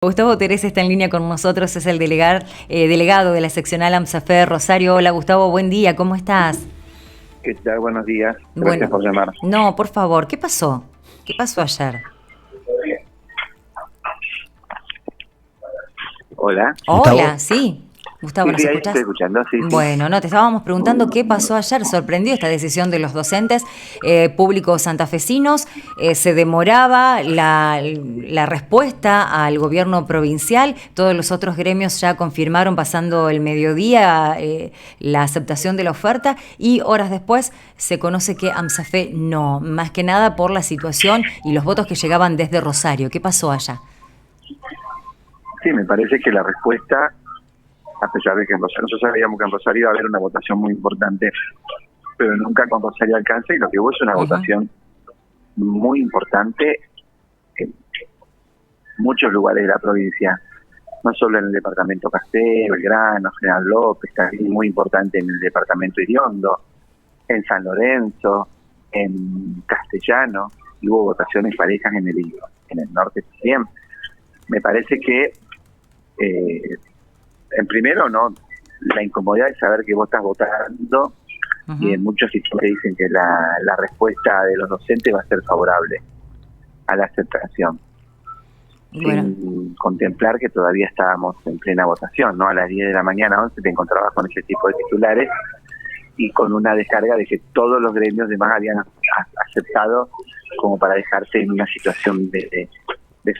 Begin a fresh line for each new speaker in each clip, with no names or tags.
Gustavo Terés está en línea con nosotros, es el delegado de la seccional AMSAFE Rosario. Hola Gustavo, buen día, ¿cómo estás?
¿Qué tal? Buenos días. Gracias
Bueno,
por llamar.
no, por favor, ¿qué pasó? ¿Qué pasó ayer?
Hola.
Hola, sí. Gustavo,
Sí,
¿nos
sí, ahí estoy
escuchás?
escuchando. Sí, sí.
Bueno, no, te estábamos preguntando qué pasó ayer. Sorprendió esta decisión de los docentes públicos santafesinos. Se demoraba la respuesta al gobierno provincial. Todos los otros gremios ya confirmaron, pasando el mediodía, la aceptación de la oferta. Y horas después se conoce que AMSAFE no. Más que nada por la situación y los votos que llegaban desde Rosario. ¿Qué pasó allá?
Sí, me parece que la respuesta, a pesar de que en Rosario, nosotros sabíamos que en Rosario iba a haber una votación muy importante, pero nunca con Rosario alcanza, y lo que hubo es una
Uh-huh.
votación muy importante en muchos lugares de la provincia, no solo en el departamento Castel, Belgrano, General López, también muy importante en el departamento Iriondo, en San Lorenzo, en Castellano, y hubo votaciones parejas en el norte también. Me parece que, en primero, no, la incomodidad de saber que vos estás votando, y
Uh-huh.
en muchos sitios dicen que la respuesta de los docentes va a ser favorable a la aceptación,
Bueno.
sin contemplar que todavía estábamos en plena votación, ¿no? A las 10 de la mañana, 11, te encontrabas con ese tipo de titulares y con una descarga de que todos los gremios demás habían aceptado, como para dejarte en una situación de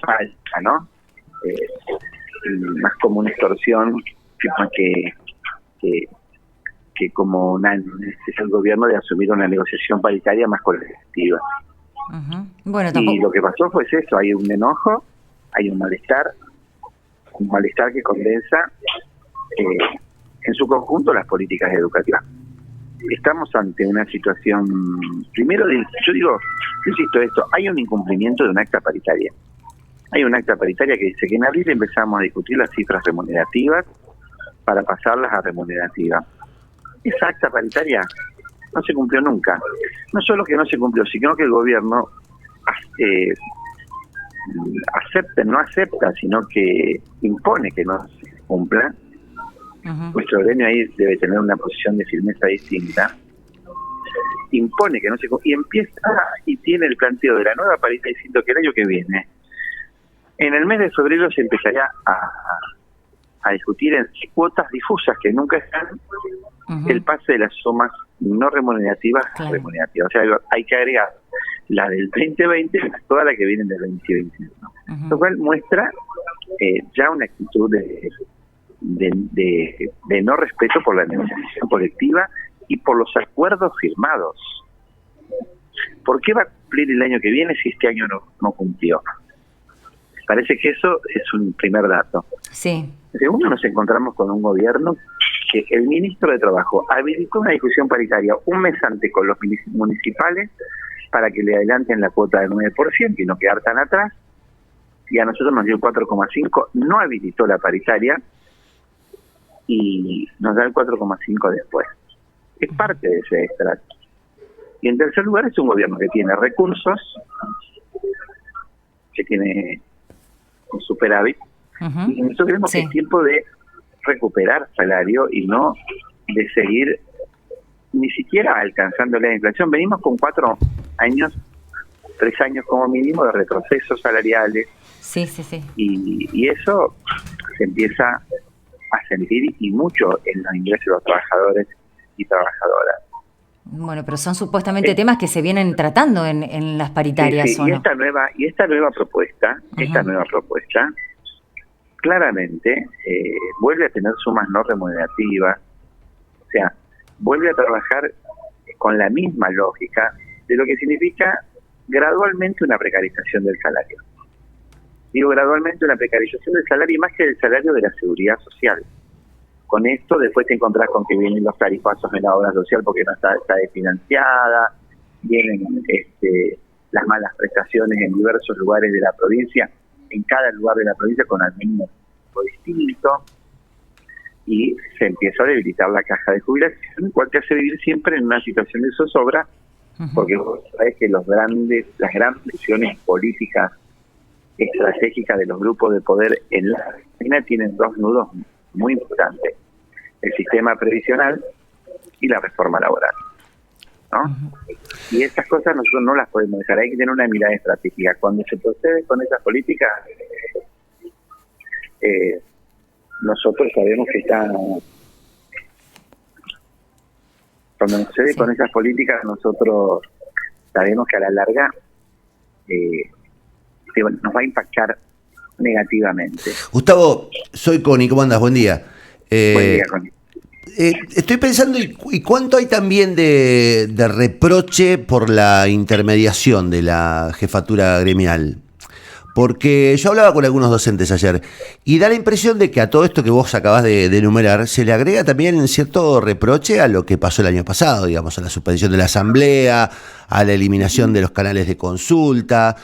falta, ¿no? Más como una extorsión que, que como una necesidad del gobierno de asumir una negociación paritaria más colectiva.
Uh-huh. Bueno,
Y
tampoco.
lo que pasó fue eso, hay un enojo, hay un malestar que condensa en su conjunto las políticas educativas. Estamos ante una situación, primero, yo insisto esto, hay un incumplimiento de un acta paritaria. Hay un acta paritaria que dice que en abril empezamos a discutir las cifras remunerativas para pasarlas a remunerativas. Esa acta paritaria no se cumplió nunca. No solo que no se cumplió, sino que el gobierno no acepta, sino que impone que no se cumpla.
Uh-huh.
Nuestro gremio ahí debe tener una posición de firmeza distinta. Impone que no se cumpla y empieza y tiene el planteo de la nueva paritaria diciendo que el año que viene, en el mes de febrero, se empezaría a discutir en cuotas difusas que nunca están,
Uh-huh.
el pase de las sumas no remunerativas a
Claro.
remunerativas. O sea, hay que agregar la del 2020 a todas las que vienen del 2021.
Uh-huh.
Lo cual muestra ya una actitud de no respeto por la negociación colectiva y por los acuerdos firmados. ¿Por qué va a cumplir el año que viene si este año no cumplió? Parece que eso es un primer dato.
Sí.
Segundo, nos encontramos con un gobierno que el ministro de Trabajo habilitó una discusión paritaria un mes antes con los municipales para que le adelanten la cuota del 9% y no quedar tan atrás, y a nosotros nos dio el 4,5%, no habilitó la paritaria y nos da el 4,5% después. Es parte de ese estrato. Y en tercer lugar, es un gobierno que tiene recursos, que tiene un superávit,
Uh-huh.
y nosotros creemos que
Sí.
es tiempo de recuperar salario y no de seguir ni siquiera alcanzando la inflación. Venimos con 3 años como mínimo de retrocesos salariales,
Sí, sí, sí.
y eso se empieza a sentir y mucho en los ingresos de los trabajadores y trabajadoras.
Bueno, pero son supuestamente
Eh,
temas que se vienen tratando en las
sí,
paritarias,
sí,
¿o
y
no?
esta nueva propuesta,
Uh-huh.
claramente vuelve a tener sumas no remunerativas, o sea, vuelve a trabajar con la misma lógica de lo que significa gradualmente una precarización del salario. Digo gradualmente una precarización del salario, y más que del salario, de la seguridad social. Con esto después te encontrás con que vienen los tarifazos en la obra social porque no está desfinanciada, vienen las malas prestaciones en diversos lugares de la provincia, en cada lugar de la provincia con algún distinto, y se empieza a debilitar la caja de jubilación, cual te hace vivir siempre en una situación de zozobra,
Uh-huh.
porque vos sabés que las grandes decisiones políticas estratégica de los grupos de poder en la Argentina tienen dos nudos muy importantes: el sistema previsional y la reforma laboral, ¿no? Y esas cosas nosotros no las podemos dejar, hay que tener una mirada estratégica. Cuando se procede con esas políticas, nosotros sabemos que cuando se procede con esas políticas, nosotros sabemos que a la larga nos va a impactar negativamente.
Gustavo, soy Connie, ¿cómo andas? Buen día.
Buen día, Connie.
Estoy pensando, ¿y cuánto hay también de reproche por la intermediación de la jefatura gremial? Porque yo hablaba con algunos docentes ayer y da la impresión de que a todo esto que vos acabás de enumerar se le agrega también cierto reproche a lo que pasó el año pasado, digamos, a la suspensión de la asamblea, a la eliminación de los canales de consulta.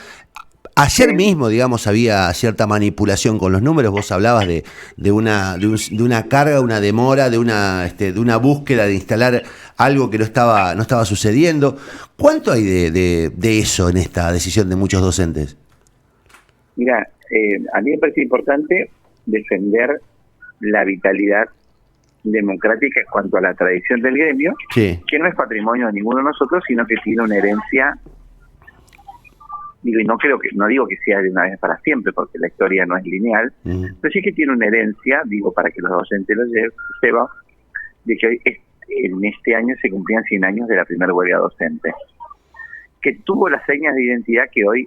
Ayer mismo, digamos, había cierta manipulación con los números. Vos hablabas de una carga, una demora, de una búsqueda de instalar algo que no estaba sucediendo. ¿Cuánto hay de eso en esta decisión de muchos docentes?
Mira, a mí me parece importante defender la vitalidad democrática en cuanto a la tradición del gremio,
sí,
que no es patrimonio de ninguno de nosotros, sino que tiene una herencia. Digo, y no digo que sea de una vez para siempre, porque la historia no es lineal, pero sí que tiene una herencia, digo, para que los docentes lo sepan, de que en este año se cumplían 100 años de la primera huelga docente, que tuvo las señas de identidad que hoy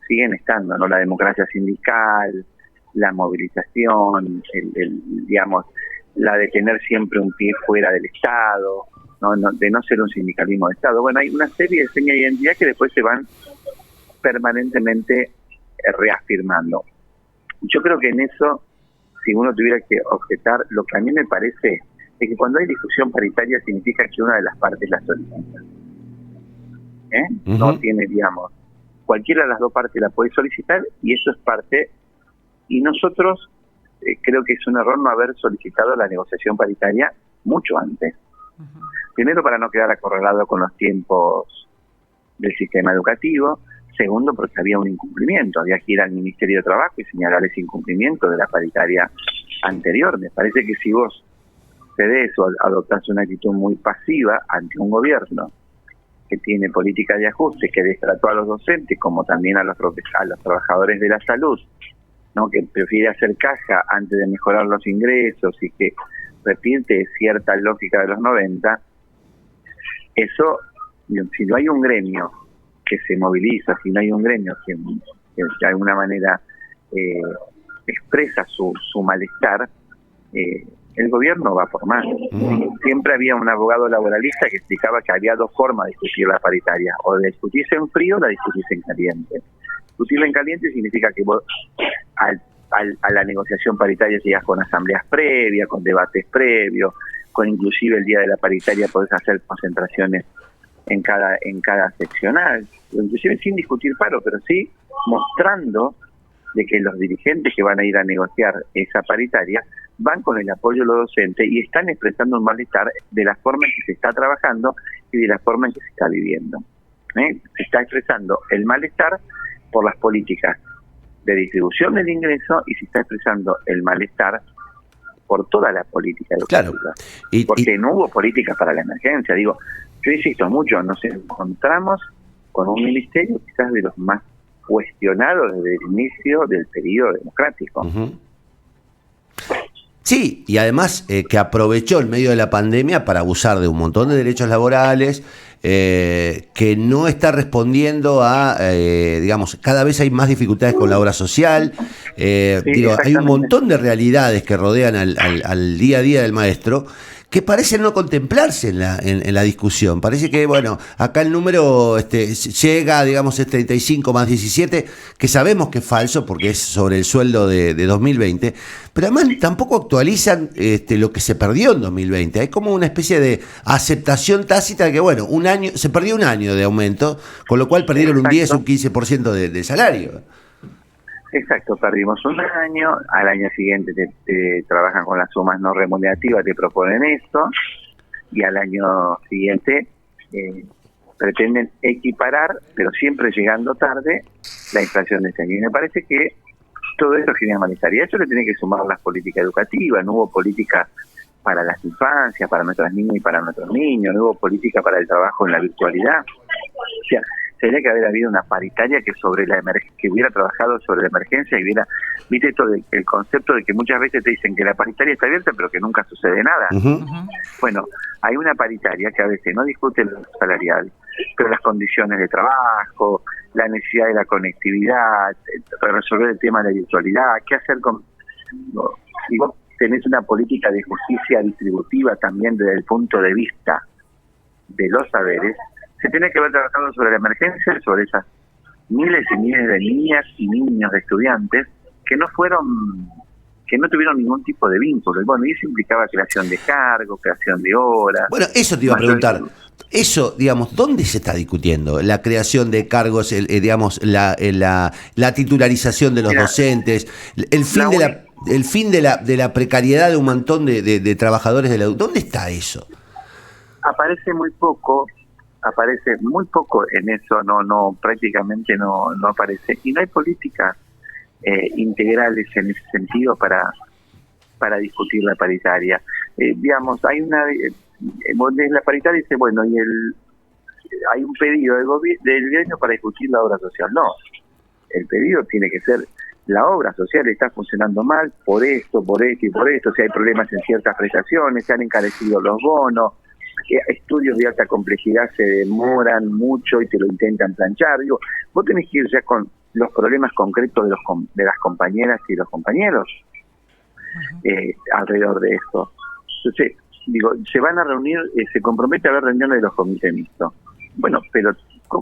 siguen estando, ¿no? La democracia sindical, la movilización, digamos, la de tener siempre un pie fuera del Estado, no, de no ser un sindicalismo de Estado. Bueno, hay una serie de señas de identidad que después se van permanentemente reafirmando. Yo creo que en eso, si uno tuviera que objetar, lo que a mí me parece es que cuando hay discusión paritaria significa que una de las partes la solicita. No tiene, digamos, cualquiera de las dos partes la puede solicitar y eso es parte. Y nosotros creo que es un error no haber solicitado la negociación paritaria mucho antes. Primero, para no quedar acorralado con los tiempos del sistema educativo. Segundo, porque había un incumplimiento. Había que ir al Ministerio de Trabajo y señalar ese incumplimiento de la paritaria anterior. Me parece que si vos cedés o adoptás una actitud muy pasiva ante un gobierno que tiene política de ajuste, que destrató a los docentes como también a los trabajadores de la salud, ¿no? Que prefiere hacer caja antes de mejorar los ingresos y que repite cierta lógica de los 90, eso, si no hay un gremio que se moviliza, si no hay un gremio que de alguna manera expresa su malestar, el gobierno va por más. Siempre había un abogado laboralista que explicaba que había dos formas de discutir la paritaria: o de discutirse en frío o de discutirse en caliente. Discutirla en caliente significa que vos a la negociación paritaria llegás con asambleas previas, con debates previos, con inclusive el día de la paritaria podés hacer concentraciones en cada seccional, inclusive sin discutir paro, pero sí mostrando de que los dirigentes que van a ir a negociar esa paritaria van con el apoyo de los docentes y están expresando un malestar de la forma en que se está trabajando y de la forma en que se está viviendo. Se está expresando el malestar por las políticas de distribución del ingreso y se está expresando el malestar por toda la política educativa. Claro. Porque no hubo políticas para la emergencia. Digo, yo insisto mucho, nos encontramos con un ministerio quizás de los más cuestionados desde el inicio del periodo democrático.
Sí, y además que aprovechó el medio de la pandemia para abusar de un montón de derechos laborales, que no está respondiendo a, digamos, cada vez hay más dificultades con la obra social. Hay un montón de realidades que rodean al día a día del maestro que parecen no contemplarse en la discusión. Parece que, bueno, acá el número llega, digamos, es 35 más 17, que sabemos que es falso porque es sobre el sueldo de 2020, pero además tampoco actualizan lo que se perdió en 2020. Hay como una especie de aceptación tácita de que, bueno, se perdió un año de aumento, con lo cual perdieron un 10, un 15% de salario.
Exacto, perdimos un año, al año siguiente te trabajan con las sumas no remunerativas, te proponen esto, y al año siguiente pretenden equiparar, pero siempre llegando tarde, la inflación de este año. Y me parece que todo eso genera malestar. Y a eso le tiene que sumar las políticas educativas. No hubo política para las infancias, para nuestras niñas y para nuestros niños, no hubo política para el trabajo en la virtualidad. O sea, tendría que haber habido una paritaria que que hubiera trabajado sobre la emergencia y hubiera, viste esto el concepto de que muchas veces te dicen que la paritaria está abierta pero que nunca sucede nada. Bueno, hay una paritaria que a veces no discute lo salarial, pero las condiciones de trabajo, la necesidad de la conectividad, para resolver el tema de la virtualidad, qué hacer con... Si vos tenés una política de justicia distributiva también desde el punto de vista de los saberes, se tiene que haber trabajado sobre la emergencia, sobre esas miles y miles de niñas y niños, de estudiantes, que no tuvieron ningún tipo de vínculo. Y bueno, y eso implicaba creación de cargos, creación de horas.
Bueno, eso te iba a preguntar. Eso, digamos, ¿dónde se está discutiendo? La creación de cargos, digamos, la titularización de los docentes, el fin de la precariedad de un montón de trabajadores de la... ¿Dónde está eso?
Aparece muy poco en eso, prácticamente no aparece, y no hay políticas integrales en ese sentido para discutir la paritaria. Digamos, hay la paritaria dice, bueno, y hay un pedido del gobierno para discutir la obra social. No, el pedido tiene que ser: la obra social está funcionando mal por esto y por esto, si hay problemas en ciertas prestaciones, se han encarecido los bonos, estudios de alta complejidad se demoran mucho y te lo intentan planchar. Digo, vos tenés que ir ya con los problemas concretos de las compañeras y los compañeros alrededor de esto. Entonces, digo, se van a reunir, se compromete a haber reuniones de los comités mixtos. Bueno, pero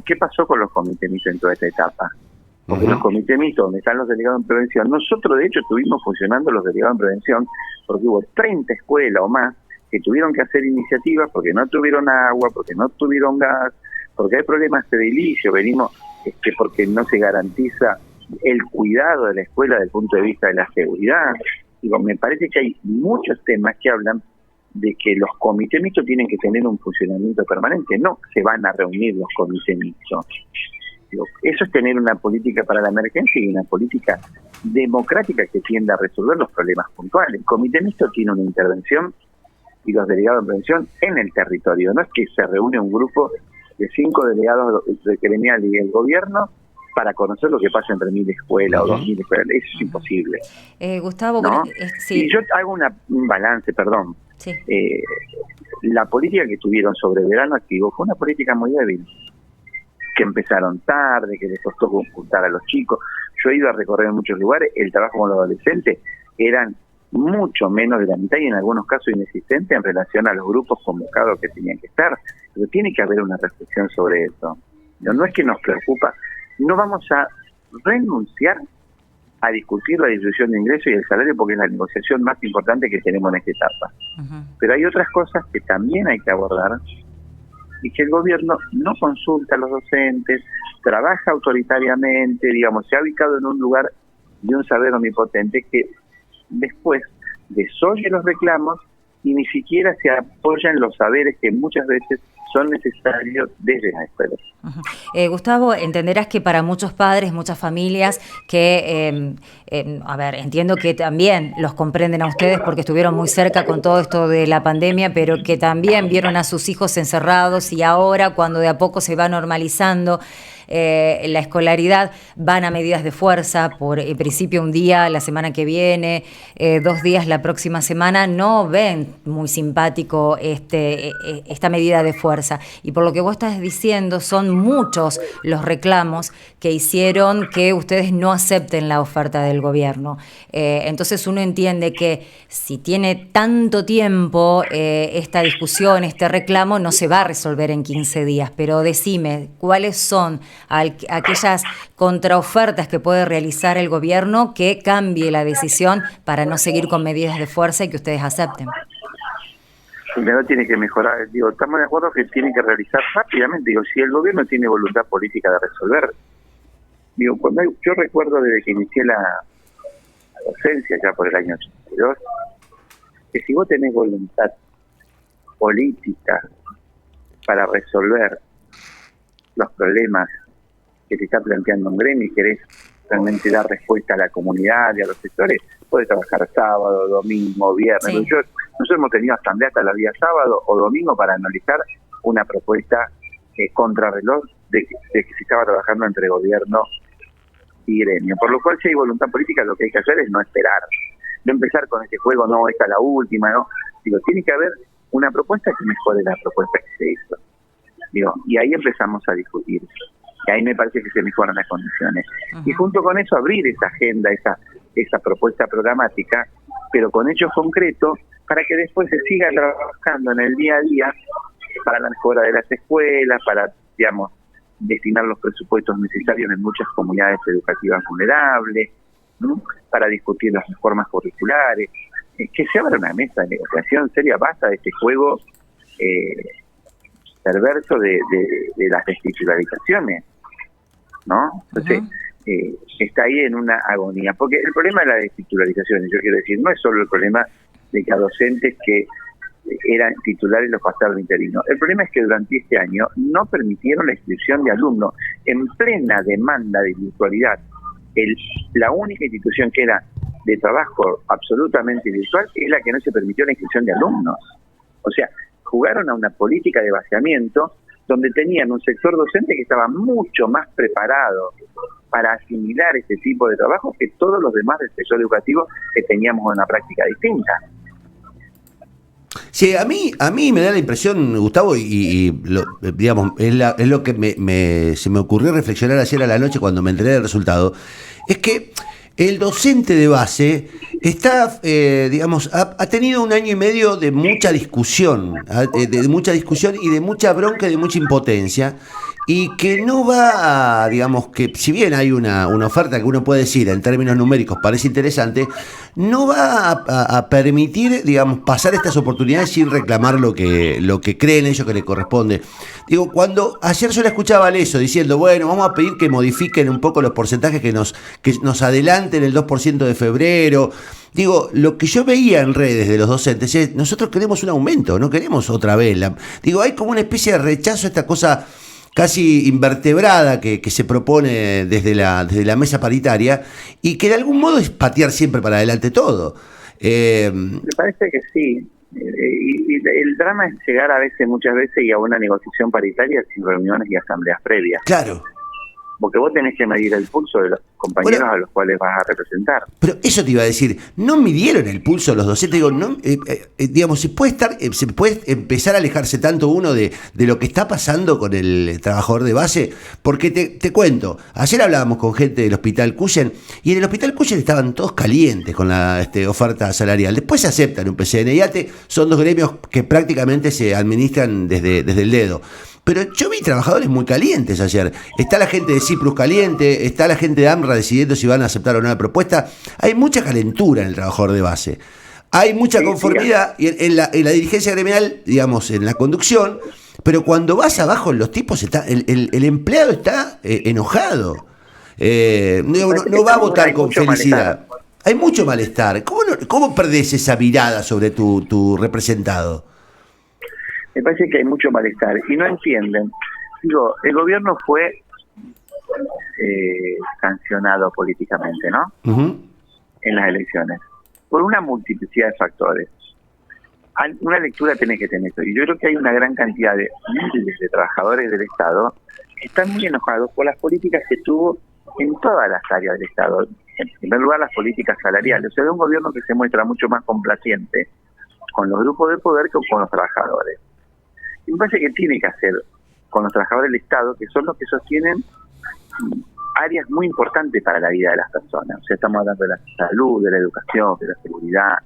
¿qué pasó con los comités mixtos en toda esta etapa? Porque los comités mixtos, donde están los delegados en prevención, nosotros de hecho estuvimos funcionando los delegados en prevención porque hubo 30 escuelas o más que tuvieron que hacer iniciativas porque no tuvieron agua, porque no tuvieron gas, porque hay problemas de edilicio, porque no se garantiza el cuidado de la escuela desde el punto de vista de la seguridad. Digo, me parece que hay muchos temas que hablan de que los comités mixtos tienen que tener un funcionamiento permanente, no se van a reunir los comités mixtos. Digo, eso es tener una política para la emergencia y una política democrática que tienda a resolver los problemas puntuales. El comité mixto tiene una intervención y los delegados de prevención en el territorio. No es que se reúne un grupo de 5 delegados de gremial y el gobierno para conocer lo que pasa entre 1000 escuelas o 2000 escuelas. Eso es imposible.
Gustavo,
¿no?
Sí.
Y yo hago un balance, perdón.
Sí.
La política que tuvieron sobre verano activo fue una política muy débil, que empezaron tarde, que les costó juntar a los chicos. Yo he ido a recorrer en muchos lugares, el trabajo con los adolescentes eran mucho menos de la mitad y en algunos casos inexistente en relación a los grupos convocados que tenían que estar. Pero tiene que haber una reflexión sobre eso. No es que nos preocupa, no vamos a renunciar a discutir la distribución de ingresos y el salario porque es la negociación más importante que tenemos en esta etapa. Pero hay otras cosas que también hay que abordar y que el gobierno no consulta a los docentes, trabaja autoritariamente, digamos, se ha ubicado en un lugar de un saber omnipotente que después desoye los reclamos y ni siquiera se apoyan los saberes que muchas veces son necesarios desde las escuelas.
Gustavo, entenderás que para muchos padres, muchas familias que, entiendo que también los comprenden a ustedes porque estuvieron muy cerca con todo esto de la pandemia, pero que también vieron a sus hijos encerrados y ahora cuando de a poco se va normalizando la escolaridad, van a medidas de fuerza, por en principio un día la semana que viene, 2 días la próxima semana, no ven muy simpático esta medida de fuerza. Y por lo que vos estás diciendo, son muchos los reclamos que hicieron que ustedes no acepten la oferta del gobierno. Entonces uno entiende que si tiene tanto tiempo esta discusión, este reclamo, no se va a resolver en 15 días. Pero decime, ¿cuáles son aquellas contraofertas que puede realizar el gobierno que cambie la decisión para no seguir con medidas de fuerza y que ustedes acepten?
Primero tiene que mejorar, digo, estamos de acuerdo que tiene que realizar rápidamente, digo, si el gobierno tiene voluntad política de resolver, digo, yo recuerdo desde que inicié la docencia ya por el año 82, que si vos tenés voluntad política para resolver los problemas que te está planteando un gremio y querés realmente dar respuesta a la comunidad y a los sectores, podés trabajar sábado, domingo, viernes.
Sí.
Nosotros hemos tenido asamblea hasta los días sábado o domingo para analizar una propuesta contrarreloj de que se estaba trabajando entre gobierno y gremio. Por lo cual, si hay voluntad política, lo que hay que hacer es no esperar. No empezar con este juego, no, esta es la última, ¿no? Digo, tiene que haber una propuesta que mejore la propuesta que se hizo. Digo, y ahí empezamos a discutir. Y ahí me parece que se mejoran las condiciones. Y junto con eso abrir esa agenda, esa propuesta programática, pero con hechos concretos, para que después se siga trabajando en el día a día para la mejora de las escuelas, para, digamos, destinar los presupuestos necesarios en muchas comunidades educativas vulnerables, ¿no? Para discutir las reformas curriculares, que se abra una mesa de negociación seria, basta de este juego perverso de las destitucionalizaciones, ¿no? Entonces, está ahí en una agonía, porque el problema de la destitucionalización, yo quiero decir, no es solo el problema de que a docentes que eran titulares los pasaron interinos. El problema es que durante este año no permitieron la inscripción de alumnos en plena demanda de virtualidad. La única institución que era de trabajo absolutamente virtual es la que no se permitió la inscripción de alumnos. O sea, jugaron a una política de vaciamiento donde tenían un sector docente que estaba mucho más preparado para asimilar este tipo de trabajo que todos los demás del sector educativo que teníamos una práctica distinta.
Sí, a mí me da la impresión, Gustavo, digamos, es lo que se me ocurrió reflexionar ayer a la noche cuando me enteré del resultado, es que el docente de base está, digamos, ha tenido un año y medio de mucha discusión, de mucha discusión y de mucha bronca y de mucha impotencia, y que no va a, digamos, que si bien hay una oferta que uno puede decir en términos numéricos parece interesante, no va a permitir, digamos, pasar estas oportunidades sin reclamar lo que creen ellos que le corresponde. Digo, cuando ayer yo le escuchaba a Leso diciendo, bueno, vamos a pedir que modifiquen un poco los porcentajes que nos adelanten el 2% de febrero. Digo, lo que yo veía en redes de los docentes es, nosotros queremos un aumento, no queremos otra vez. Digo, hay como una especie de rechazo a esta cosa casi invertebrada que se propone desde la mesa paritaria y que de algún modo es patear siempre para adelante todo.
Me parece que sí. Y el drama es llegar muchas veces y a una negociación paritaria sin reuniones y asambleas previas.
Claro.
Porque vos tenés que medir el pulso de los compañeros a los cuales vas a representar.
Pero eso te iba a decir, no midieron el pulso los docentes, digo, no, digamos, se puede empezar a alejarse tanto uno de lo que está pasando con el trabajador de base, porque te cuento, ayer hablábamos con gente del Hospital Cuyen, y en el Hospital Cuyen estaban todos calientes con la oferta salarial, después se aceptan un PCN y ATE, son dos gremios que prácticamente se administran desde el dedo. Pero yo vi trabajadores muy calientes ayer. Está la gente de Ciprus caliente, está la gente de AMRA decidiendo si van a aceptar o no la propuesta. Hay mucha calentura en el trabajador de base. Hay mucha conformidad en la dirigencia gremial, digamos, en la conducción, pero cuando vas abajo los tipos, el empleado está enojado. No va a votar con felicidad. Hay mucho malestar. ¿Cómo perdés esa mirada sobre tu representado?
Me parece que hay mucho malestar y no entienden. Digo, el gobierno fue sancionado políticamente, ¿no? Uh-huh. En las elecciones, por una multiplicidad de factores. Una lectura tiene que tener esto. Y yo creo que hay una gran cantidad de miles de trabajadores del Estado que están muy enojados por las políticas que tuvo en todas las áreas del Estado. En primer lugar, las políticas salariales. O sea, de un gobierno que se muestra mucho más complaciente con los grupos de poder que con los trabajadores. Y me parece que tiene que hacer con los trabajadores del Estado, que son los que sostienen áreas muy importantes para la vida de las personas. O sea, estamos hablando de la salud, de la educación, de la seguridad,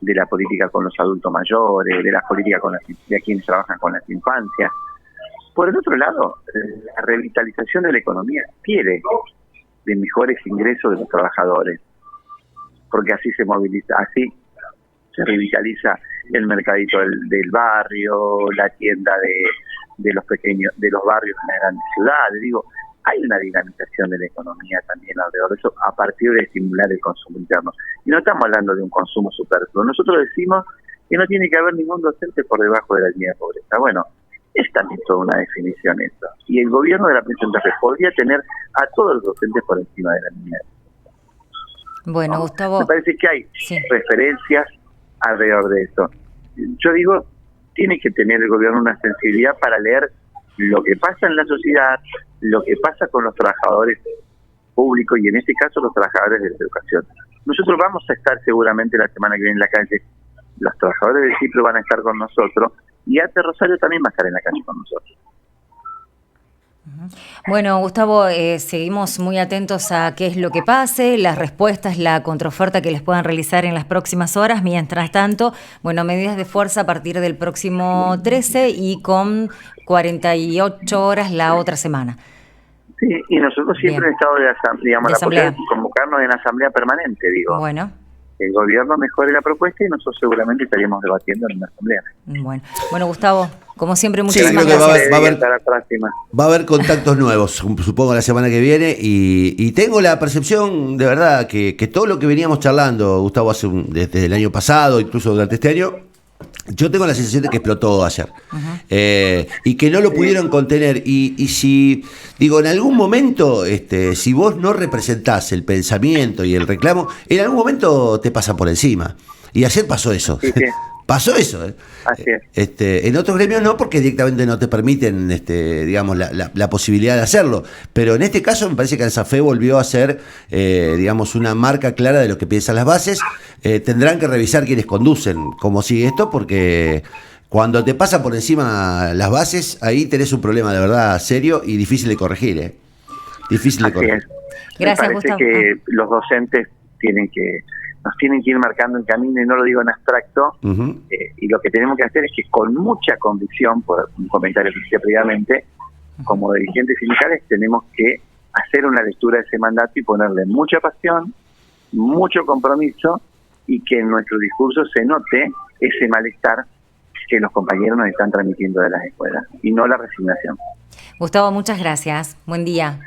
de la política con los adultos mayores, de la política de quienes trabajan con las infancias. Por el otro lado, la revitalización de la economía quiere de mejores ingresos de los trabajadores, porque así se moviliza, así se revitaliza el mercadito del barrio, la tienda de los pequeños, de los barrios en las grandes ciudades. Digo, hay una dinamización de la economía también alrededor de eso a partir de estimular el consumo interno. Y no estamos hablando de un consumo superfluo. Nosotros decimos que no tiene que haber ningún docente por debajo de la línea de pobreza. Bueno, Es también toda una definición eso. Y el gobierno de la provincia de Santa Fe podría tener a todos los docentes por encima de la niñez.
Bueno,
¿No?
Gustavo.
Me parece que hay
Sí.
referencias alrededor de eso. Yo digo, tiene que tener el gobierno una sensibilidad para leer lo que pasa en la sociedad, lo que pasa con los trabajadores públicos y en este caso los trabajadores de la educación. Nosotros vamos a estar seguramente la semana que viene en la calle, los trabajadores del CIPRO van a estar con nosotros y ATE Rosario también va a estar en la calle con nosotros.
Bueno, Gustavo, seguimos muy atentos a qué es lo que pase, las respuestas, la contraoferta que les puedan realizar en las próximas horas. Mientras tanto, bueno, medidas de fuerza a partir del próximo 13 y con 48 horas la otra semana.
Sí, y nosotros siempre en estado de digamos,
de asamblea.
Convocarnos en asamblea permanente, digo.
Bueno.
El gobierno mejore la propuesta y nosotros seguramente estaríamos debatiendo en una asamblea.
Bueno, Gustavo, como siempre, muchas
Sí,
gracias.
va a haber contactos nuevos, supongo, la semana que viene, y tengo la percepción, de verdad, que todo lo que veníamos charlando, Gustavo, desde el año pasado, incluso durante este año, yo tengo la sensación de que explotó ayer. Y que no lo pudieron contener. Y si, digo, en algún momento, si vos no representás el pensamiento y el reclamo, en algún momento te pasan por encima. Y ayer pasó eso.
Sí.
Pasó eso.
Así es.
En otros gremios no, porque directamente no te permiten, digamos, la posibilidad de hacerlo. Pero en este caso me parece que ANSAFE volvió a ser, digamos, una marca clara de lo que piensan las bases. Tendrán que revisar quienes conducen cómo sigue esto, porque cuando te pasa por encima las bases, ahí tenés un problema de verdad serio y difícil de corregir. Difícil de corregir.
Gracias,
me parece
Gustavo.
que los docentes nos tienen que ir marcando el camino, y no lo digo en abstracto, y lo que tenemos que hacer es que con mucha convicción, por un comentario que hice previamente, como dirigentes sindicales tenemos que hacer una lectura de ese mandato y ponerle mucha pasión, mucho compromiso, y que en nuestro discurso se note ese malestar que los compañeros nos están transmitiendo de las escuelas, y no la resignación.
Gustavo, muchas gracias. Buen día.